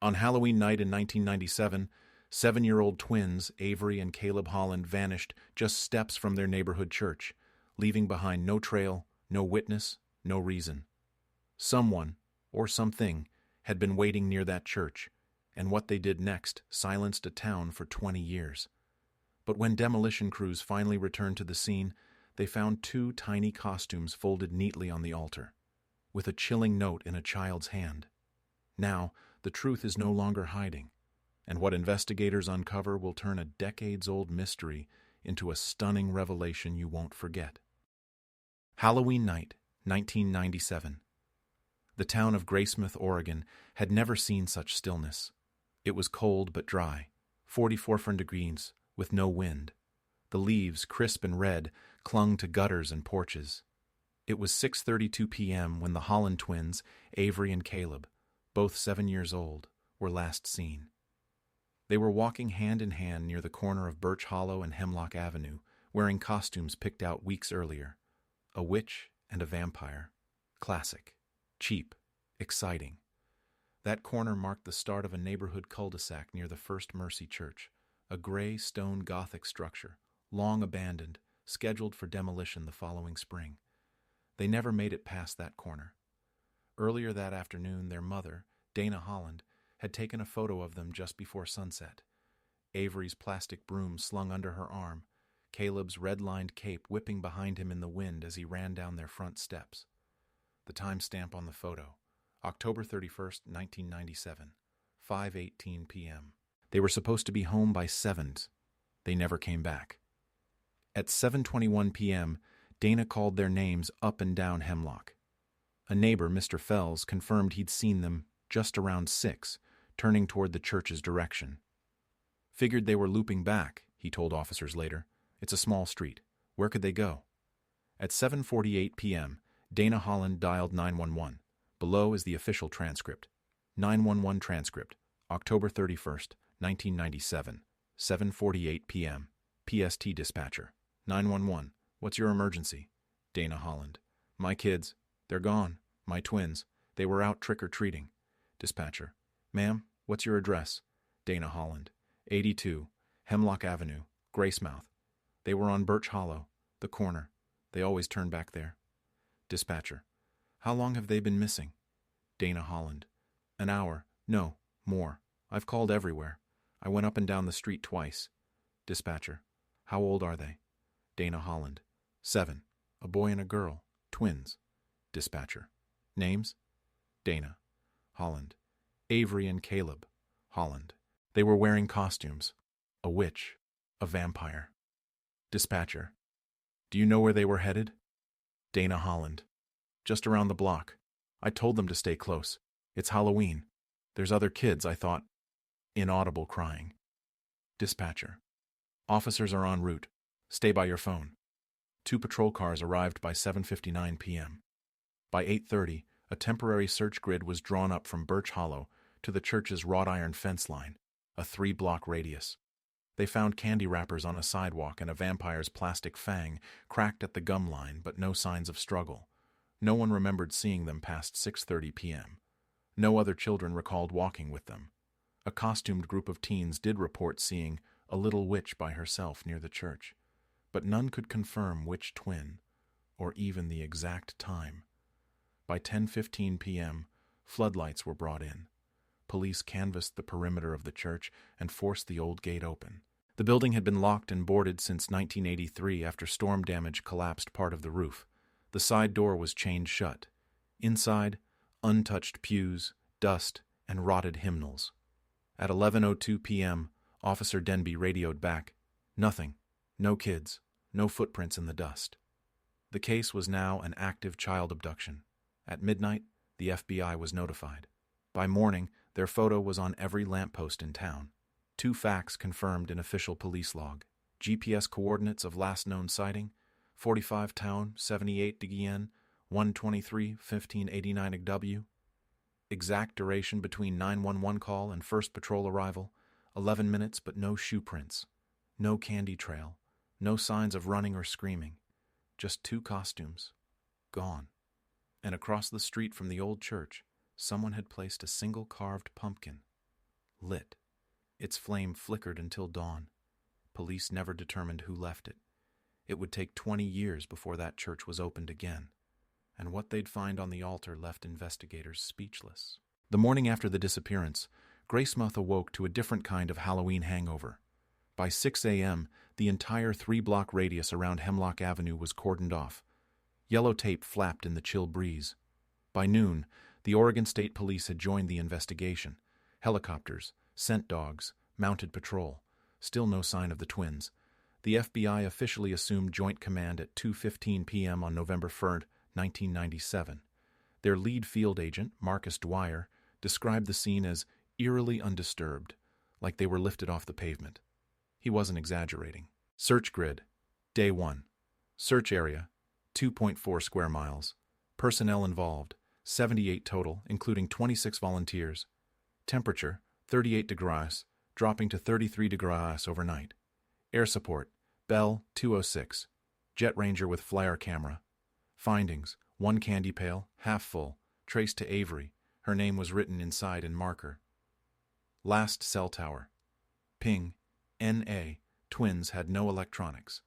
On Halloween night in 1997, 7-year-old twins Avery and Caleb Holland vanished just steps from their neighborhood church, leaving behind no trail, no witness, no reason. Someone, or something, had been waiting near that church, and what they did next silenced a town for 20 years. But when demolition crews finally returned to the scene, they found 2 tiny costumes folded neatly on the altar, with a chilling note in a child's hand. Now, the truth is no longer hiding, and what investigators uncover will turn a decades-old mystery into a stunning revelation you won't forget. Halloween night, 1997. The town of Graysmith, Oregon, had never seen such stillness. It was cold but dry, 44 degrees, with no wind. The leaves, crisp and red, clung to gutters and porches. It was 6:32 p.m. when the Holland twins, Avery and Caleb, both 7 years old, were last seen. They were walking hand in hand near the corner of Birch Hollow and Hemlock Avenue, wearing costumes picked out weeks earlier. A witch and a vampire. Classic. Cheap. Exciting. That corner marked the start of a neighborhood cul-de-sac near the First Mercy Church, a gray stone Gothic structure, long abandoned, scheduled for demolition the following spring. They never made it past that corner. Earlier that afternoon, their mother, Dana Holland, had taken a photo of them just before sunset. Avery's plastic broom slung under her arm, Caleb's red-lined cape whipping behind him in the wind as he ran down their front steps. The timestamp on the photo, October 31st, 1997, 5:18 p.m. They were supposed to be home by 7. They never came back. At 7:21 p.m., Dana called their names up and down Hemlock. A neighbor, Mr. Fells, confirmed he'd seen them just around 6, turning toward the church's direction. Figured they were looping back, he told officers later. It's a small street. Where could they go? At 7:48 p.m., Dana Holland dialed 911. Below is the official transcript. 911 transcript, October 31st, 1997, 7:48 p.m. PST dispatcher. 911, what's your emergency? Dana Holland. My kids. They're gone. My twins. They were out trick-or-treating. Dispatcher. Ma'am, what's your address? Dana Holland. 82, Hemlock Avenue, Gracemouth. They were on Birch Hollow, the corner. They always turn back there. Dispatcher. How long have they been missing? Dana Holland. An hour. No, more. I've called everywhere. I went up and down the street twice. Dispatcher. How old are they? Dana Holland. 7. A boy and a girl. Twins. Dispatcher. Names? Dana. Holland. Avery and Caleb. Holland. They were wearing costumes. A witch. A vampire. Dispatcher. Do you know where they were headed? Dana Holland. Just around the block. I told them to stay close. It's Halloween. There's other kids, I thought. Inaudible crying. Dispatcher. Officers are en route. Stay by your phone. 2 patrol cars arrived by 7:59 p.m. By 8:30, a temporary search grid was drawn up from Birch Hollow to the church's wrought iron fence line, a 3-block radius. They found candy wrappers on a sidewalk and a vampire's plastic fang cracked at the gum line, but no signs of struggle. No one remembered seeing them past 6:30 p.m. No other children recalled walking with them. A costumed group of teens did report seeing a little witch by herself near the church, but none could confirm which twin, or even the exact time. By 10:15 p.m., floodlights were brought in. Police canvassed the perimeter of the church and forced the old gate open. The building had been locked and boarded since 1983 after storm damage collapsed part of the roof. The side door was chained shut. Inside, untouched pews, dust, and rotted hymnals. At 11:02 p.m., Officer Denby radioed back, "Nothing. No kids. No footprints in the dust." The case was now an active child abduction. At midnight, the FBI was notified. By morning, their photo was on every lamppost in town. 2 facts confirmed in official police log. GPS coordinates of last known sighting, 45 Town, 78 Dgn, 123, 1589 W. Exact duration between 911 call and first patrol arrival, 11 minutes but no shoe prints. No candy trail. No signs of running or screaming. Just 2 costumes. Gone. And across the street from the old church, someone had placed a single carved pumpkin lit. Its flame flickered until dawn. Police never determined who left it. It would take 20 years before that church was opened again, and what they'd find on the altar left investigators speechless. The morning after the disappearance, Gracemouth awoke to a different kind of Halloween hangover. By 6 a.m., the entire 3-block radius around Hemlock Avenue was cordoned off. Yellow tape flapped in the chill breeze. By noon, the Oregon State Police had joined the investigation. Helicopters, scent dogs, mounted patrol. Still no sign of the twins. The FBI officially assumed joint command at 2:15 p.m. on November 3, 1997. Their lead field agent, Marcus Dwyer, described the scene as eerily undisturbed, like they were lifted off the pavement. He wasn't exaggerating. Search grid. Day 1. Search area, 2.4 square miles. Personnel involved, 78 total, including 26 volunteers. Temperature, 38 degrees, dropping to 33 degrees overnight. Air support, Bell 206. Jet Ranger with flare camera. Findings, 1 candy pail, half full, traced to Avery. Her name was written inside in marker. Last cell tower. Ping, NA, twins had no electronics.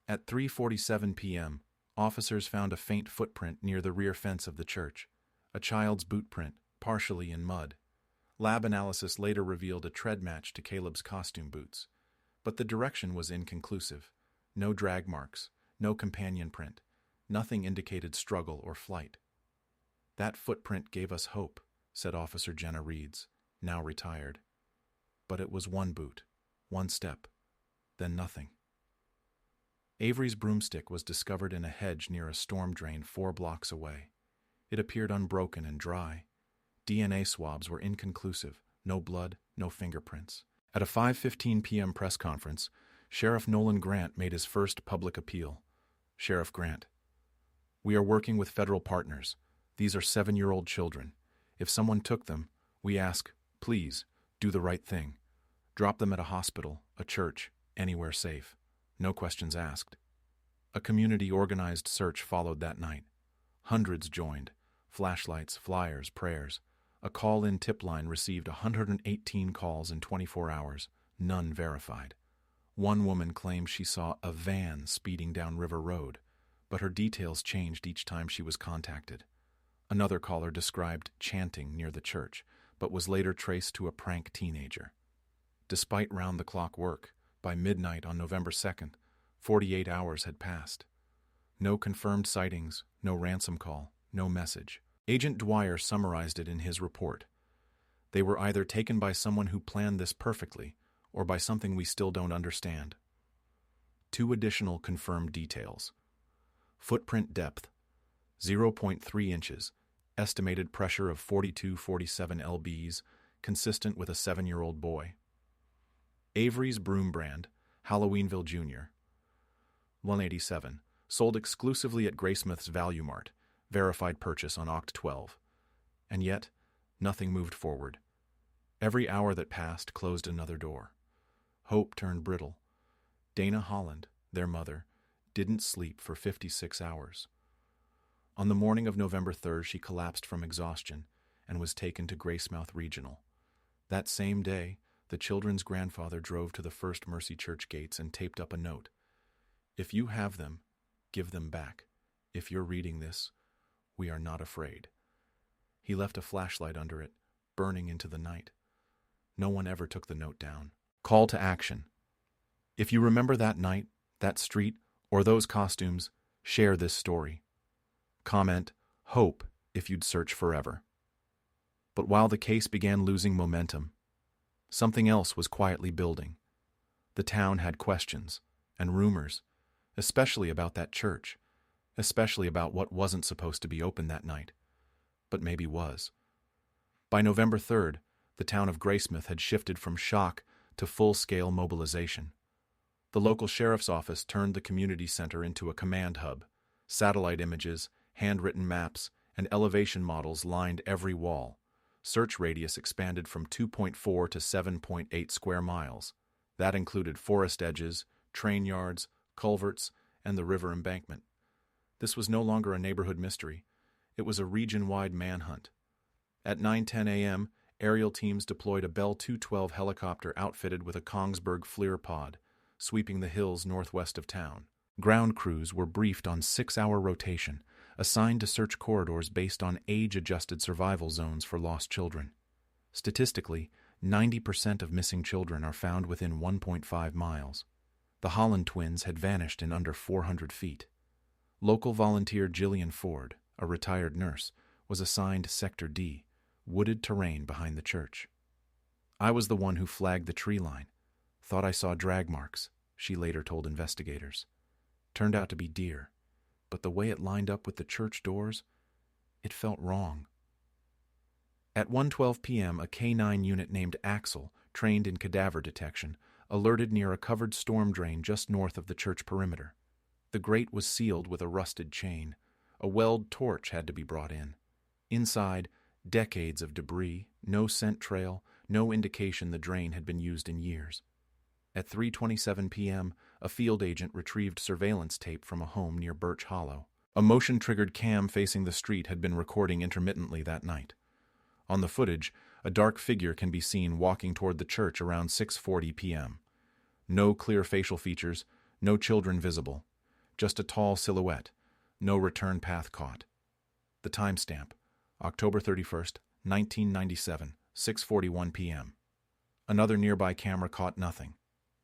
At 3:47 p.m., officers found a faint footprint near the rear fence of the church, a child's boot print, partially in mud. Lab analysis later revealed a tread match to Caleb's costume boots, but the direction was inconclusive. No drag marks, no companion print. Nothing indicated struggle or flight. That footprint gave us hope, said Officer Jenna Reeds, now retired. But it was one boot, one step, then nothing. Avery's broomstick was discovered in a hedge near a storm drain 4 blocks away. It appeared unbroken and dry. DNA swabs were inconclusive, no blood, no fingerprints. At a 5:15 p.m. press conference, Sheriff Nolan Grant made his first public appeal. Sheriff Grant: "We are working with federal partners. These are 7-year-old children. If someone took them, we ask, please, do the right thing. Drop them at a hospital, a church, anywhere safe. No questions asked." A community-organized search followed that night. Hundreds joined. Flashlights, flyers, prayers. A call-in tip line received 118 calls in 24 hours, none verified. One woman claimed she saw a van speeding down River Road, but her details changed each time she was contacted. Another caller described chanting near the church, but was later traced to a prank teenager. Despite round-the-clock work, by midnight on November 2nd, 48 hours had passed. No confirmed sightings, no ransom call, no message. Agent Dwyer summarized it in his report. They were either taken by someone who planned this perfectly, or by something we still don't understand. 2 additional confirmed details. Footprint depth, 0.3 inches, estimated pressure of 42-47 lbs, consistent with a 7-year-old boy. Avery's broom brand, Halloweenville Jr. 187, sold exclusively at Gracemouth's Value Mart, verified purchase on Oct 12. And yet, nothing moved forward. Every hour that passed closed another door. Hope turned brittle. Dana Holland, their mother, didn't sleep for 56 hours. On the morning of November 3rd, she collapsed from exhaustion and was taken to Gracemouth Regional. That same day, the children's grandfather drove to the First Mercy Church gates and taped up a note. "If you have them, give them back. If you're reading this, we are not afraid." He left a flashlight under it, burning into the night. No one ever took the note down. Call to action. If you remember that night, that street, or those costumes, share this story. Comment, "Hope," if you'd search forever. But while the case began losing momentum, something else was quietly building. The town had questions and rumors, especially about that church, especially about what wasn't supposed to be open that night, but maybe was. By November 3rd, the town of Gracemouth had shifted from shock to full-scale mobilization. The local sheriff's office turned the community center into a command hub. Satellite images, handwritten maps, and elevation models lined every wall. Search radius expanded from 2.4 to 7.8 square miles. That included forest edges, train yards, culverts, and the river embankment. This was no longer a neighborhood mystery. It was a region-wide manhunt. At 9:10 a.m., Aerial teams deployed a Bell 212 helicopter outfitted with a Kongsberg FLIR pod, sweeping the hills northwest of town. Ground crews were briefed on 6-hour rotation, assigned to search corridors based on age-adjusted survival zones for lost children. Statistically, 90% of missing children are found within 1.5 miles. The Holland twins had vanished in under 400 feet. Local volunteer Jillian Ford, a retired nurse, was assigned Sector D, wooded terrain behind the church. "I was the one who flagged the tree line. Thought I saw drag marks," she later told investigators. Turned out to be deer, but the way it lined up with the church doors, it felt wrong. At 1:12 p.m., a K-9 unit named Axel, trained in cadaver detection, alerted near a covered storm drain just north of the church perimeter. The grate was sealed with a rusted chain. A weld torch had to be brought in. Inside, decades of debris, no scent trail, no indication the drain had been used in years. At 3:27 p.m., a field agent retrieved surveillance tape from a home near Birch Hollow. A motion-triggered cam facing the street had been recording intermittently that night. On the footage, a dark figure can be seen walking toward the church around 6:40 p.m. No clear facial features, no children visible, just a tall silhouette, no return path caught. The timestamp, October 31st, 1997, 6:41 p.m. Another nearby camera caught nothing.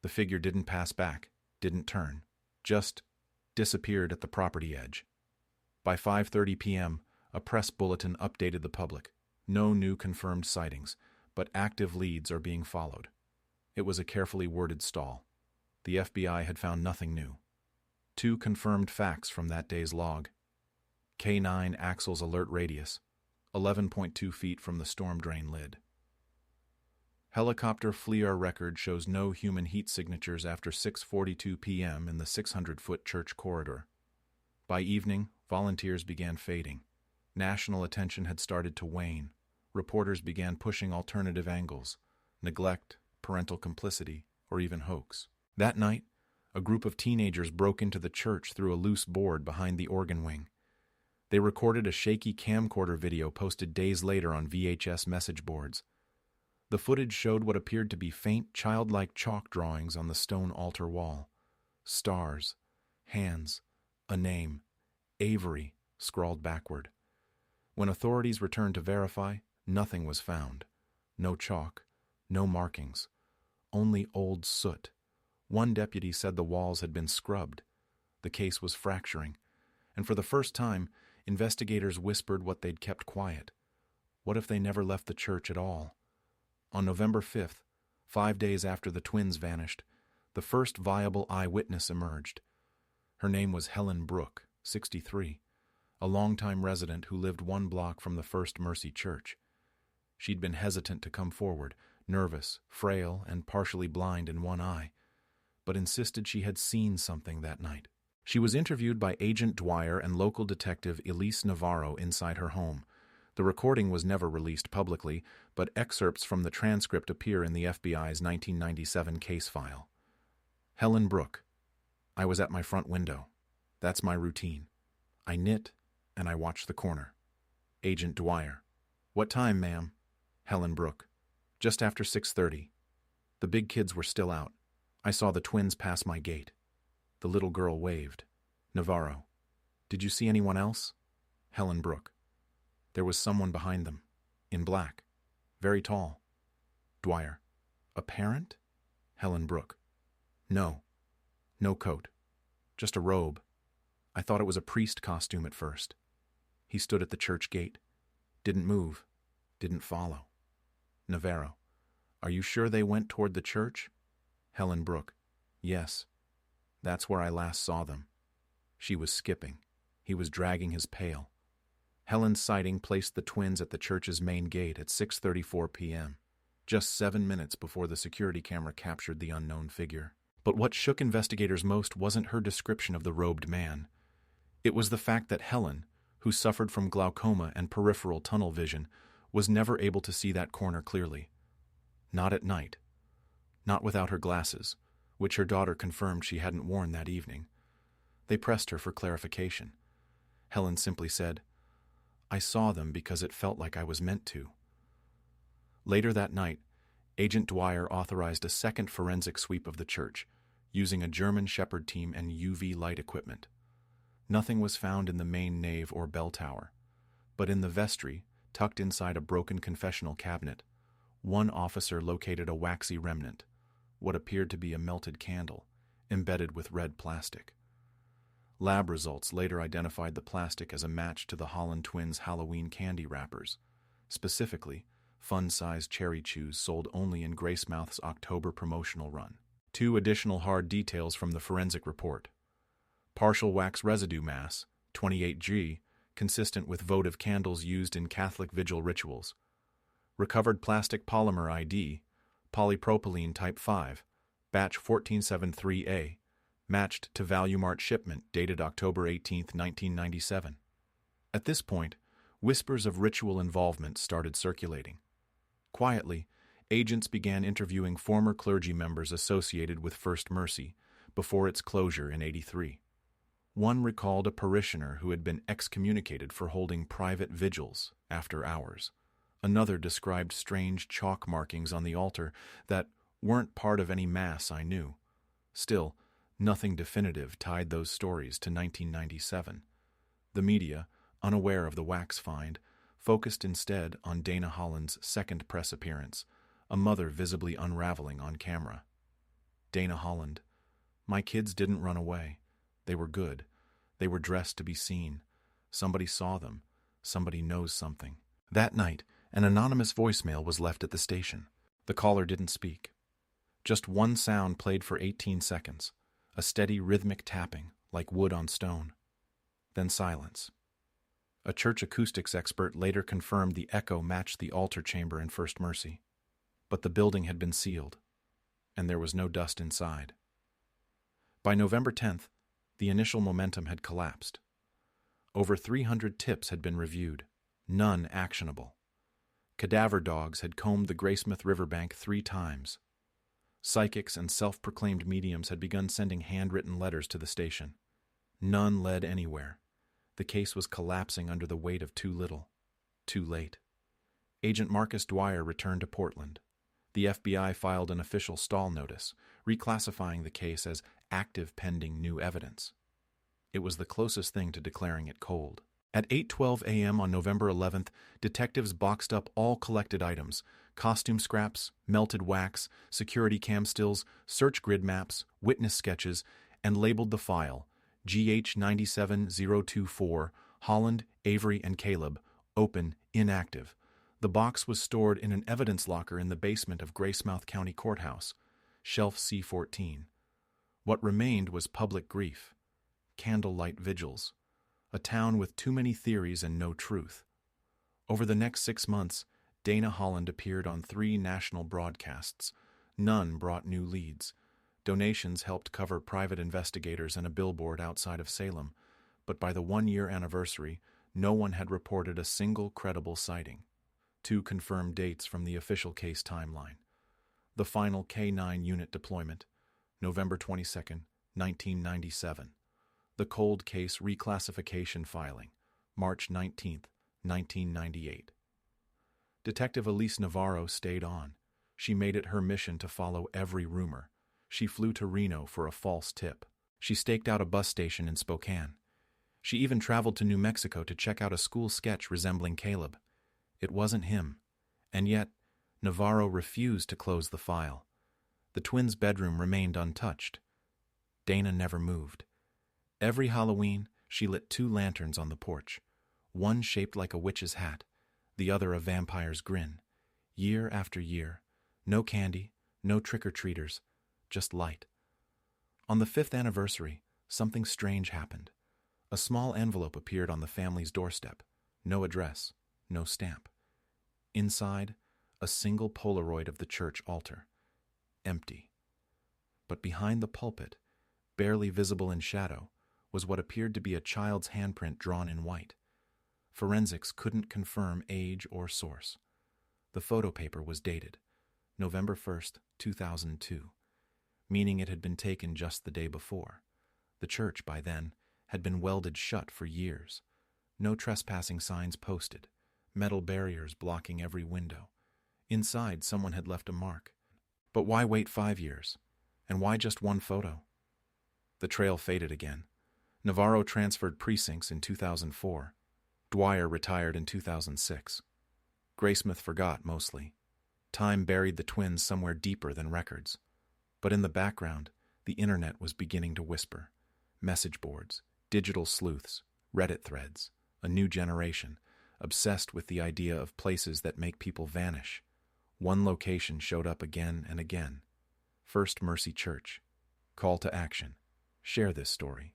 The figure didn't pass back, didn't turn, just disappeared at the property edge. By 5:30 p.m., a press bulletin updated the public. No new confirmed sightings, but active leads are being followed. It was a carefully worded stall. The FBI had found nothing new. 2 confirmed facts from that day's log. K-9 Axel's alert radius, 11.2 feet from the storm drain lid. Helicopter FLIR record shows no human heat signatures after 6:42 p.m. in the 600-foot church corridor. By evening, volunteers began fading. National attention had started to wane. Reporters began pushing alternative angles, neglect, parental complicity, or even hoax. That night, a group of teenagers broke into the church through a loose board behind the organ wing. They recorded a shaky camcorder video posted days later on VHS message boards. The footage showed what appeared to be faint, childlike chalk drawings on the stone altar wall. Stars, hands, a name, Avery, scrawled backward. When authorities returned to verify, nothing was found. No chalk, no markings, only old soot. One deputy said the walls had been scrubbed. The case was fracturing, and for the first time, investigators whispered what they'd kept quiet. What if they never left the church at all? On November 5th, 5 days after the twins vanished, the first viable eyewitness emerged. Her name was Helen Brooke, 63. A longtime resident who lived 1 block from the First Mercy Church. She'd been hesitant to come forward, nervous, frail, and partially blind in one eye, but insisted she had seen something that night. She was interviewed by Agent Dwyer and local detective Elise Navarro inside her home. The recording was never released publicly, but excerpts from the transcript appear in the FBI's 1997 case file. Helen Brooke. I was at my front window. That's my routine. I knit, and I watch the corner. Agent Dwyer. What time, ma'am? Helen Brooke. Just after 6:30. The big kids were still out. I saw the twins pass my gate. The little girl waved. Navarro. Did you see anyone else? Helen Brooke. There was someone behind them, in black, very tall. Dwyer. A parent? Helen Brooke. No. No coat. Just a robe. I thought it was a priest costume at first. He stood at the church gate. Didn't move. Didn't follow. Navarro. Are you sure they went toward the church? Helen Brooke. Yes. That's where I last saw them. She was skipping. He was dragging his pail. Helen's sighting placed the twins at the church's main gate at 6:34 p.m., just 7 minutes before the security camera captured the unknown figure. But what shook investigators most wasn't her description of the robed man. It was the fact that Helen, who suffered from glaucoma and peripheral tunnel vision, was never able to see that corner clearly. Not at night. Not without her glasses, which her daughter confirmed she hadn't worn that evening. They pressed her for clarification. Helen simply said, I saw them because it felt like I was meant to. Later that night, Agent Dwyer authorized a second forensic sweep of the church, using a German Shepherd team and UV light equipment. Nothing was found in the main nave or bell tower, but in the vestry, tucked inside a broken confessional cabinet, one officer located a waxy remnant, what appeared to be a melted candle, embedded with red plastic. Lab results later identified the plastic as a match to the Holland twins' Halloween candy wrappers, specifically fun-sized cherry chews sold only in Gracemouth's October promotional run. 2 additional hard details from the forensic report. Partial wax residue mass, 28G, consistent with votive candles used in Catholic vigil rituals. Recovered plastic polymer ID, polypropylene type 5, batch 1473A, matched to ValueMart shipment dated October 18, 1997. At this point, whispers of ritual involvement started circulating. Quietly, agents began interviewing former clergy members associated with First Mercy before its closure in '83. One recalled a parishioner who had been excommunicated for holding private vigils after hours. Another described strange chalk markings on the altar that weren't part of any mass I knew. Still, nothing definitive tied those stories to 1997. The media, unaware of the wax find, focused instead on Dana Holland's second press appearance, a mother visibly unraveling on camera. Dana Holland: "My kids didn't run away. They were good. They were dressed to be seen. Somebody saw them. Somebody knows something." That night, an anonymous voicemail was left at the station. The caller didn't speak. Just one sound played for 18 seconds, a steady rhythmic tapping, like wood on stone. Then silence. A church acoustics expert later confirmed the echo matched the altar chamber in First Mercy. But the building had been sealed, and there was no dust inside. By November 10th, the initial momentum had collapsed. Over 300 tips had been reviewed, none actionable. Cadaver dogs had combed the Gracemouth riverbank 3 times. Psychics and self-proclaimed mediums had begun sending handwritten letters to the station. None led anywhere. The case was collapsing under the weight of too little, too late. Agent Marcus Dwyer returned to Portland. The FBI filed an official stall notice, reclassifying the case as active pending new evidence. It was the closest thing to declaring it cold. At 8:12 a.m. on November 11th, detectives boxed up all collected items: costume scraps, melted wax, security cam stills, search grid maps, witness sketches, and labeled the file GH97024, Holland, Avery, and Caleb, open, inactive. The box was stored in an evidence locker in the basement of Gracemouth County Courthouse, shelf C14. What remained was public grief, candlelight vigils, a town with too many theories and no truth. Over the next 6 months, Dana Holland appeared on 3 national broadcasts. None brought new leads. Donations helped cover private investigators and a billboard outside of Salem, but by the 1-year anniversary, no one had reported a single credible sighting. 2 confirmed dates from the official case timeline. The final K-9 unit deployment, November 22, 1997. The cold case reclassification filing, March 19, 1998. Detective Elise Navarro stayed on. She made it her mission to follow every rumor. She flew to Reno for a false tip. She staked out a bus station in Spokane. She even traveled to New Mexico to check out a school sketch resembling Caleb. It wasn't him. And yet, Navarro refused to close the file. The twins' bedroom remained untouched. Dana never moved. Every Halloween, she lit 2 lanterns on the porch, one shaped like a witch's hat, the other a vampire's grin. Year after year, no candy, no trick-or-treaters, just light. On the 5th anniversary, something strange happened. A small envelope appeared on the family's doorstep. No address, no stamp. Inside, a single Polaroid of the church altar. Empty. But behind the pulpit, barely visible in shadow, was what appeared to be a child's handprint drawn in white. Forensics couldn't confirm age or source. The photo paper was dated November 1st, 2002, meaning it had been taken just the day before. The church, by then, had been welded shut for years. No trespassing signs posted, metal barriers blocking every window. Inside, someone had left a mark. But why wait 5 years? And why just one photo? The trail faded again. Navarro transferred precincts in 2004. Dwyer retired in 2006. Graysmith forgot, mostly. Time buried the twins somewhere deeper than records. But in the background, the internet was beginning to whisper. Message boards, digital sleuths, Reddit threads, a new generation, obsessed with the idea of places that make people vanish. One location showed up again and again. First Mercy Church. Call to action. Share this story.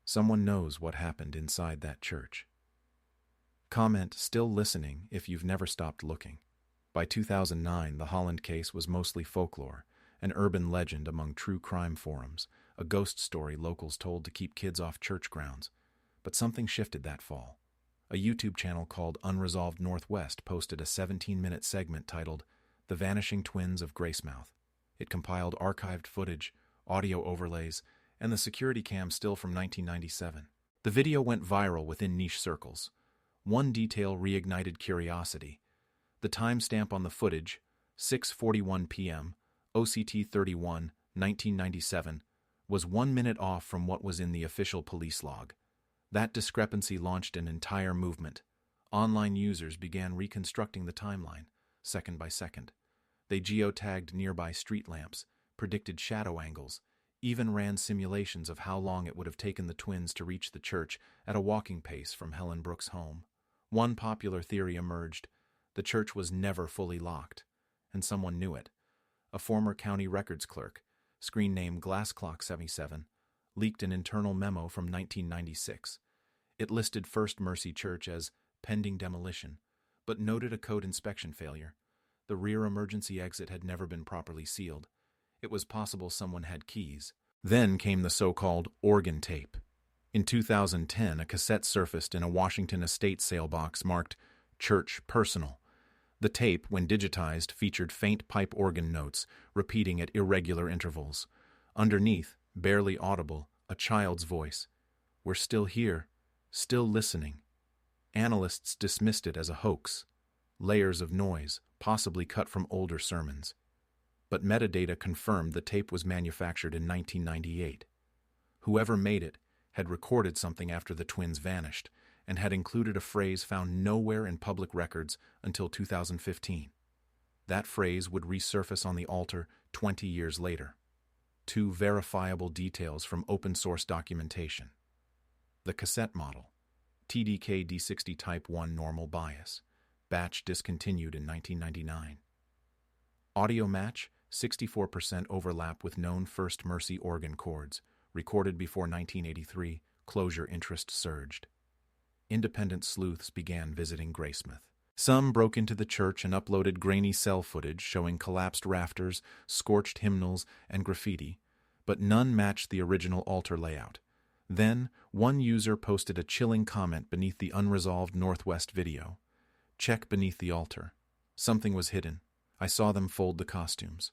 Someone knows what happened inside that church. Comment "still listening" if you've never stopped looking. By 2009, the Holland case was mostly folklore, an urban legend among true crime forums, a ghost story locals told to keep kids off church grounds. But something shifted that fall. A YouTube channel called Unresolved Northwest posted a 17-minute segment titled The Vanishing Twins of Gracemouth. It compiled archived footage, audio overlays, and the security cam still from 1997. The video went viral within niche circles. One detail reignited curiosity. The timestamp on the footage, 6:41 p.m., OCT 31, 1997, was 1 minute off from what was in the official police log. That discrepancy launched an entire movement. Online users began reconstructing the timeline, second by second. They geotagged nearby street lamps, predicted shadow angles, even ran simulations of how long it would have taken the twins to reach the church at a walking pace from Helen Brooks' home. One popular theory emerged. The church was never fully locked, and someone knew it. A former county records clerk, screen name GlassClock77, leaked an internal memo from 1996. It listed First Mercy Church as pending demolition, but noted a code inspection failure. The rear emergency exit had never been properly sealed. It was possible someone had keys. Then came the so-called organ tape. In 2010, a cassette surfaced in a Washington estate sale box marked Church Personal. The tape, when digitized, featured faint pipe organ notes, repeating at irregular intervals. Underneath, barely audible, a child's voice. "We're still here, still listening." Analysts dismissed it as a hoax. Layers of noise, possibly cut from older sermons. But metadata confirmed the tape was manufactured in 1998. Whoever made it had recorded something after the twins vanished, and had included a phrase found nowhere in public records until 2015. That phrase would resurface on the altar 20 years later. 2 verifiable details from open-source documentation. The cassette model, TDK D60 Type 1 normal bias, batch discontinued in 1999. Audio match, 64% overlap with known First Mercy organ chords, recorded before 1983, closure interest surged. Independent sleuths began visiting Graysmith. Some broke into the church and uploaded grainy cell footage showing collapsed rafters, scorched hymnals, and graffiti, but none matched the original altar layout. Then, one user posted a chilling comment beneath the Unresolved Northwest video. "Check beneath the altar. Something was hidden. I saw them fold the costumes."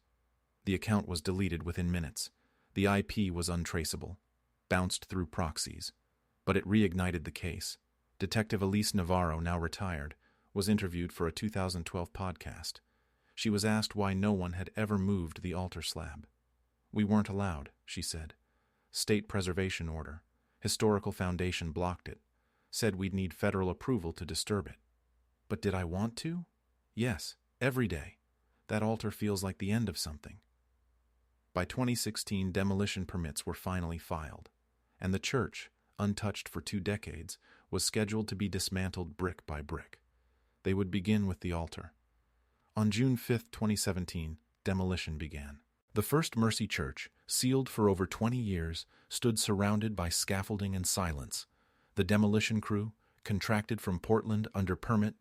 The account was deleted within minutes. The IP was untraceable, bounced through proxies, but it reignited the case. Detective Elise Navarro, now retired, was interviewed for a 2012 podcast. She was asked why no one had ever moved the altar slab. "We weren't allowed," she said. "State preservation order. Historical Foundation blocked it. Said we'd need federal approval to disturb it." "But did I want to?" "Yes, every day. That altar feels like the end of something." By 2016, demolition permits were finally filed, and the church, untouched for 2 decades, was scheduled to be dismantled brick by brick. They would begin with the altar. On June 5, 2017, demolition began. The First Mercy Church, sealed for over 20 years, stood surrounded by scaffolding and silence. The demolition crew, contracted from Portland under permit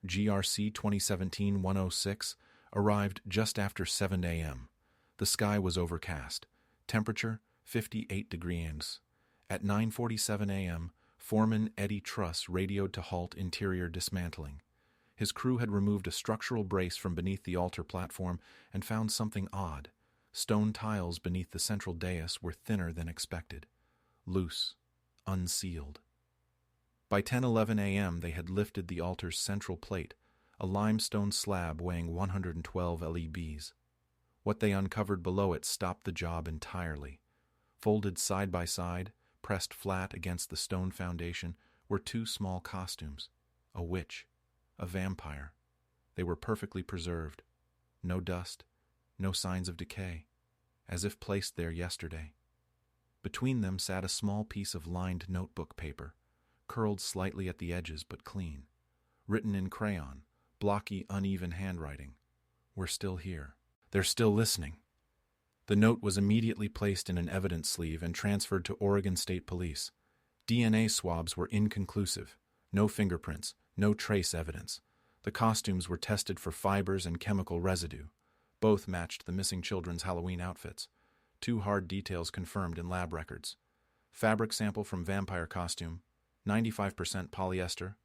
GRC 2017-106, arrived just after 7 a.m. The sky was overcast. Temperature, 58 degrees. At 9:47 a.m., Foreman Eddie Truss radioed to halt interior dismantling. His crew had removed a structural brace from beneath the altar platform and found something odd. Stone tiles beneath the central dais were thinner than expected. Loose, unsealed. By 10:11 a.m., they had lifted the altar's central plate, a limestone slab weighing 112 lbs. What they uncovered below it stopped the job entirely. Folded side by side, pressed flat against the stone foundation, were two small costumes, a witch, a vampire. They were perfectly preserved. No dust, no signs of decay, as if placed there yesterday. Between them sat a small piece of lined notebook paper, curled slightly at the edges but clean, written in crayon, blocky, uneven handwriting. We're still here. They're still listening. The note was immediately placed in an evidence sleeve and transferred to Oregon State Police. DNA swabs were inconclusive. No fingerprints, no trace evidence. The costumes were tested for fibers and chemical residue. Both matched the missing children's Halloween outfits. Two hard details confirmed in lab records. Fabric sample from vampire costume, 95% polyester,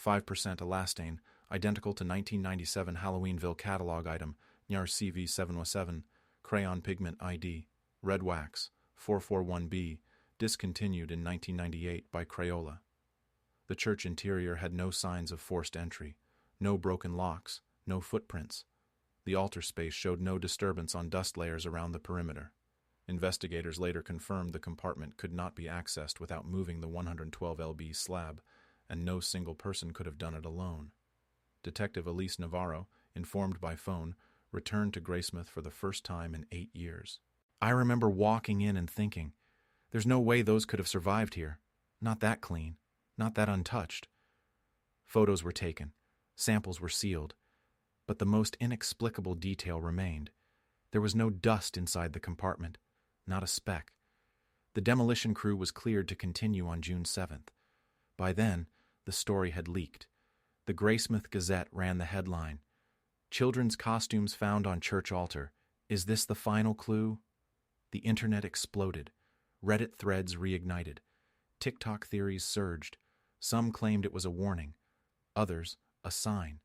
5% elastane, identical to 1997 Halloweenville catalog item, NYAR CV 707, crayon pigment ID, red wax, 441B, discontinued in 1998 by Crayola. The church interior had no signs of forced entry, no broken locks, no footprints. The altar space showed no disturbance on dust layers around the perimeter. Investigators later confirmed the compartment could not be accessed without moving the 112 lb slab, and no single person could have done it alone. Detective Elise Navarro, informed by phone, returned to Graysmith for the first time in 8 years. I remember walking in and thinking, there's no way those could have survived here. Not that clean, not that untouched. Photos were taken, samples were sealed, but the most inexplicable detail remained. There was no dust inside the compartment, not a speck. The demolition crew was cleared to continue on June 7th. By then, the story had leaked. The Graysmith Gazette ran the headline, "Children's costumes found on church altar. Is this the final clue?" The internet exploded. Reddit threads reignited. TikTok theories surged. Some claimed it was a warning. Others, a sign.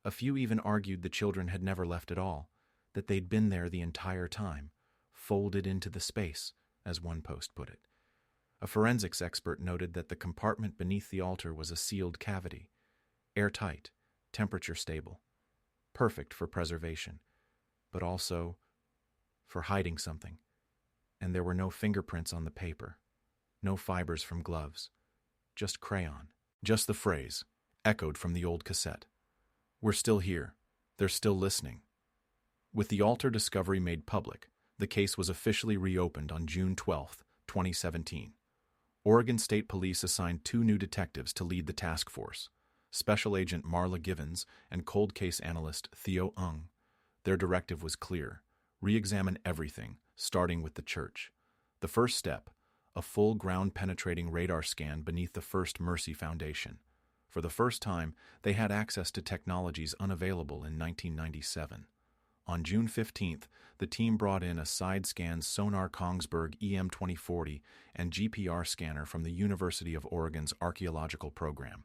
A few even argued the children had never left at all, that they'd been there the entire time, folded into the space, as one post put it. A forensics expert noted that the compartment beneath the altar was a sealed cavity, airtight, temperature stable, perfect for preservation, but also for hiding something. And there were no fingerprints on the paper, no fibers from gloves, just crayon, just the phrase, echoed from the old cassette. We're still here. They're still listening. With the altar discovery made public, the case was officially reopened on June 12, 2017. Oregon State Police assigned 2 new detectives to lead the task force, Special Agent Marla Givens and cold case analyst Theo Ung. Their directive was clear: re-examine everything, starting with the church. The first step, a full ground-penetrating radar scan beneath the First Mercy Foundation. For the first time, they had access to technologies unavailable in 1997. On June 15th, the team brought in a side-scan sonar Kongsberg EM2040 and GPR scanner from the University of Oregon's archaeological program.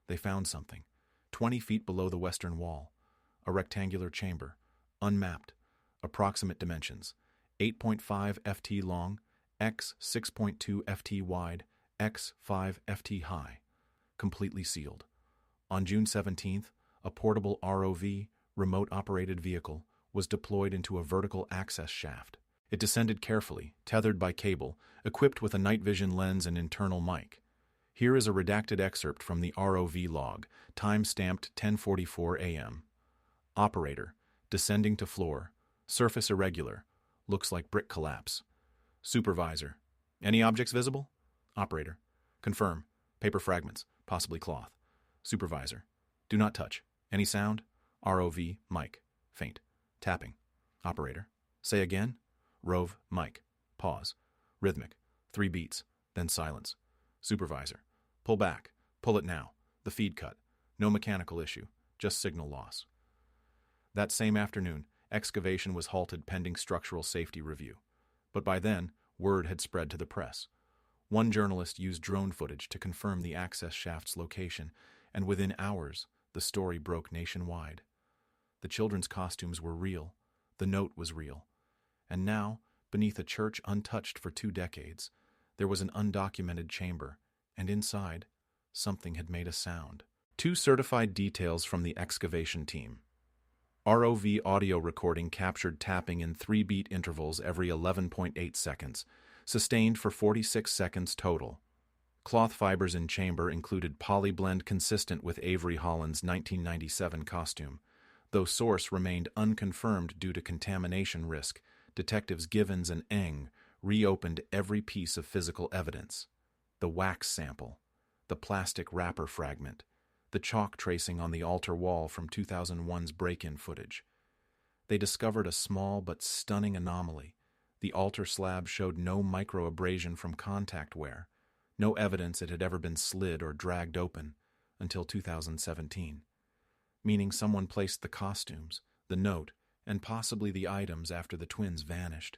They found something, 20 feet below the western wall, a rectangular chamber, unmapped, approximate dimensions, 8.5 ft long, x 6.2 ft wide, x 5 ft high, completely sealed. On June 17th, a portable ROV, remote-operated vehicle, was deployed into a vertical access shaft. It descended carefully, tethered by cable, equipped with a night vision lens and internal mic. Here is a redacted excerpt from the ROV log, time-stamped 10:44 a.m. Operator, descending to floor, surface irregular, looks like brick collapse. Supervisor, any objects visible? Operator, confirm, paper fragments, possibly cloth. Supervisor, do not touch. Any sound? ROV, mic, faint. Tapping. Operator, say again? Rove, mic, pause. Rhythmic, 3 beats, then silence. Supervisor, pull back, pull it now. The feed cut. No mechanical issue, just signal loss. That same afternoon, excavation was halted pending structural safety review. But by then, word had spread to the press. One journalist used drone footage to confirm the access shaft's location, and within hours, the story broke nationwide. The children's costumes were real. The note was real. And now, beneath a church untouched for 2 decades, there was an undocumented chamber, and inside, something had made a sound. Two certified details from the excavation team. ROV audio recording captured tapping in 3-beat intervals every 11.8 seconds, sustained for 46 seconds total. Cloth fibers in chamber included polyblend consistent with Avery Holland's 1997 costume. Though source remained unconfirmed due to contamination risk, Detectives Givens and Eng reopened every piece of physical evidence. The wax sample, the plastic wrapper fragment, the chalk tracing on the altar wall from 2001's break-in footage. They discovered a small but stunning anomaly. The altar slab showed no microabrasion from contact wear, no evidence it had ever been slid or dragged open until 2017, meaning someone placed the costumes, the note, and possibly the items after the twins vanished,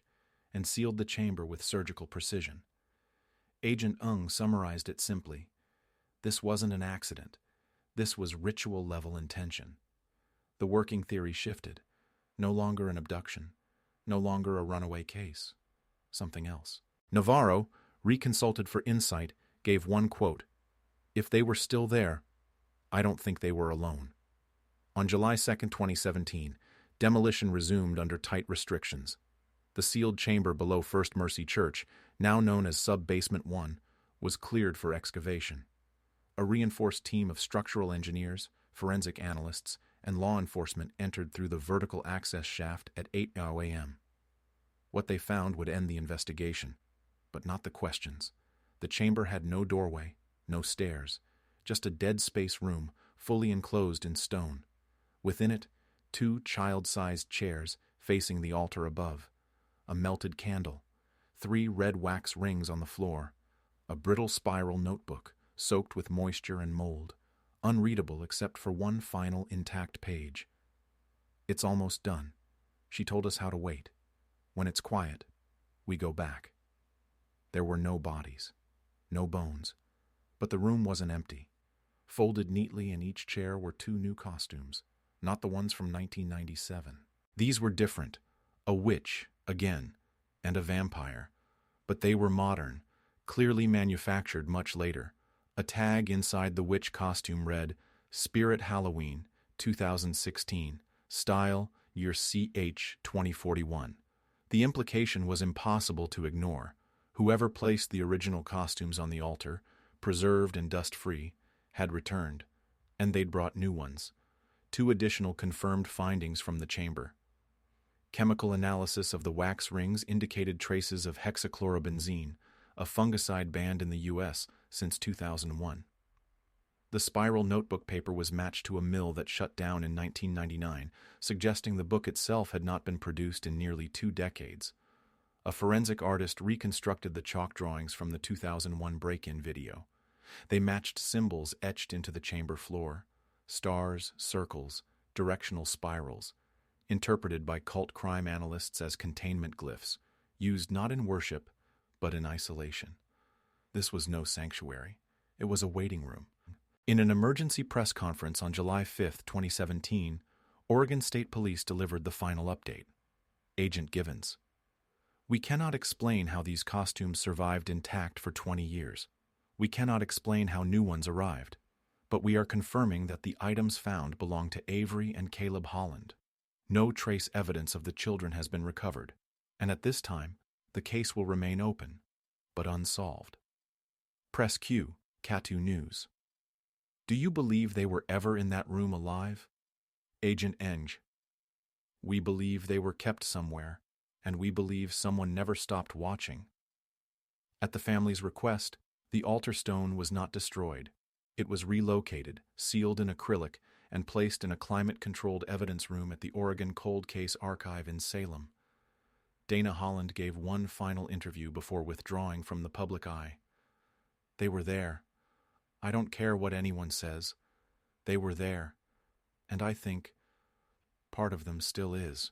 and sealed the chamber with surgical precision. Agent Ung summarized it simply. This wasn't an accident. This was ritual-level intention. The working theory shifted. No longer an abduction. No longer a runaway case. Something else. Navarro, reconsulted for insight, gave one quote: "If they were still there, I don't think they were alone." On July 2, 2017, demolition resumed under tight restrictions. The sealed chamber below First Mercy Church, now known as Sub-Basement 1, was cleared for excavation. A reinforced team of structural engineers, forensic analysts, and law enforcement entered through the vertical access shaft at 8:00 a.m. What they found would end the investigation, but not the questions. The chamber had no doorway, no stairs, just a dead space room, fully enclosed in stone. Within it, 2 child-sized chairs facing the altar above, a melted candle, 3 red wax rings on the floor, a brittle spiral notebook, soaked with moisture and mold, unreadable except for one final intact page. "It's almost done. She told us how to wait. When it's quiet, we go back." There were no bodies, no bones, but the room wasn't empty. Folded neatly in each chair were 2 new costumes, not the ones from 1997. These were different, a witch, again, and a vampire, but they were modern, clearly manufactured much later. A tag inside the witch costume read, "Spirit Halloween, 2016, style, year CH 2041. The implication was impossible to ignore. Whoever placed the original costumes on the altar, preserved and dust-free, had returned, and they'd brought new ones. 2 additional confirmed findings from the chamber. Chemical analysis of the wax rings indicated traces of hexachlorobenzene, a fungicide banned in the U.S. since 2001. The spiral notebook paper was matched to a mill that shut down in 1999, suggesting the book itself had not been produced in nearly 2 decades. A forensic artist reconstructed the chalk drawings from the 2001 break-in video. They matched symbols etched into the chamber floor: stars, circles, directional spirals, interpreted by cult crime analysts as containment glyphs, used not in worship, but in isolation. This was no sanctuary. It was a waiting room. In an emergency press conference on July 5, 2017, Oregon State Police delivered the final update. Agent Givens: "We cannot explain how these costumes survived intact for 20 years. We cannot explain how new ones arrived. But we are confirming that the items found belong to Avery and Caleb Holland. No trace evidence of the children has been recovered, and at this time, the case will remain open, but unsolved." Press Q, Catu News: "Do you believe they were ever in that room alive?" Agent Eng: "We believe they were kept somewhere, and we believe someone never stopped watching." At the family's request, the altar stone was not destroyed. It was relocated, sealed in acrylic, and placed in a climate-controlled evidence room at the Oregon Cold Case Archive in Salem. Dana Holland gave one final interview before withdrawing from the public eye. "They were there. I don't care what anyone says. They were there. And I think part of them still is."